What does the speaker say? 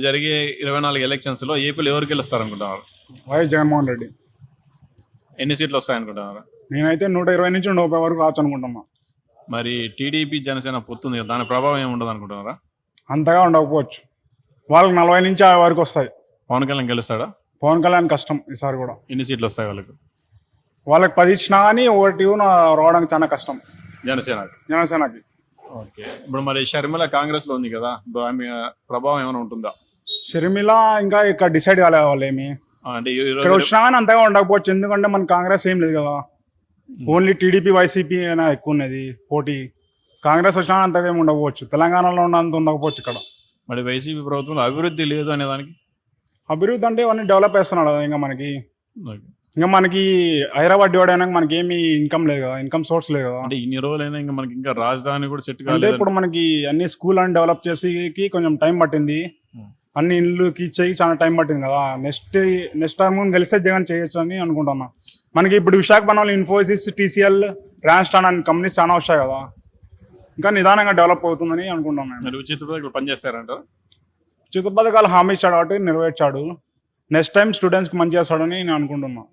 జరిగే 24 ఎలక్షన్స్ లో ఏపీలో ఎవరు గెలుస్తారు అనుకుంటున్నారు? వైఎస్ జగన్మోహన్ రెడ్డి. ఎన్ని సీట్లు వస్తాయి అనుకుంటున్నారు? నేనైతే 120 నుంచి 130 వరకు రావచ్చు అనుకుంటున్నా. మరి టీడీపీ జనసేన పొత్తుంది కదా, దాని ప్రభావం ఏమి ఉండదు అనుకుంటున్నారా? అంతగా ఉండకపోవచ్చు. వాళ్ళకి 40 నుంచి 50 వరకు వస్తాయి. పవన్ కళ్యాణ్ గెలుస్తాడా? పవన్ కళ్యాణ్ కష్టం ఈసారి కూడా. ఎన్ని సీట్లు వస్తాయి వాళ్ళకి? వాళ్ళకి 10 ఇచ్చినా కానీ ఒకటి రావడానికి చాలా కష్టం జనసేనకి. ఓకే, ఇప్పుడు మరి షర్మిల కాంగ్రెస్ లో ఉంది కదా, ఆమె ప్రభావం ఏమైనా ఉంటుందా? షర్మిల ఇంకా ఇక్కడ డిసైడ్ కాలే వాళ్ళు ఏమి. అంటే ఇక్కడ వచ్చినా కానీ అంతగా ఉండకపోవచ్చు, ఎందుకంటే మన కాంగ్రెస్ ఏం లేదు కదా. ఓన్లీ టీడీపీ వైసీపీ అయినా ఎక్కువ ఉన్నది పోటీ. కాంగ్రెస్ వచ్చినా అంతగా ఏమి ఉండకపోవచ్చు, తెలంగాణలో ఉన్నంత ఉండకపోవచ్చు ఇక్కడ. మరి వైసీపీ ప్రభుత్వంలో అభివృద్ధి లేదు అనే దానికి? అభివృద్ధి అంటే ఇవన్నీ డెవలప్ చేస్తున్నాడు కదా. ఓకే. ఇంకా మనకి హైదరాబాద్ డివైడ్ అయినాక మనకి ఏమి ఇన్కమ్ లేదు కదా, ఇన్కమ్ సోర్స్ లేదు కదా. అంటే ఇన్ని రోజులైనా ఇంకా మనకి ఇంకా రాజధాని కూడా సెట్ అంటే కాలేదు. ఇప్పుడు మనకి అన్ని స్కూల్ అని డెవలప్ చేసేకి కొంచెం టైం పట్టింది. అన్ని ఇల్లుకి ఇచ్చేకి చాలా టైం పట్టింది కదా. నెక్స్ట్ టైం గెలిస్తే జగన్ చేయొచ్చు అని అనుకుంటున్నా. మనకి ఇప్పుడు విశాఖపట్నంలో ఇన్ఫోసిస్, టీసీఎల్, రాన్స్టాన్ అనే కంపెనీస్ చాలా వచ్చాయి కదా. ఇంకా నిదానంగా డెవలప్ అవుతుందని అనుకుంటున్నాను. మరి ఉచిత పథకాలు పనిచేస్తారంట? ఉచిత పథకాలు హామీ ఇచ్చాడు కాబట్టి నెరవేర్చాడు. నెక్స్ట్ టైం స్టూడెంట్స్కి మంచి చేస్తాడని నేను అనుకుంటున్నాను.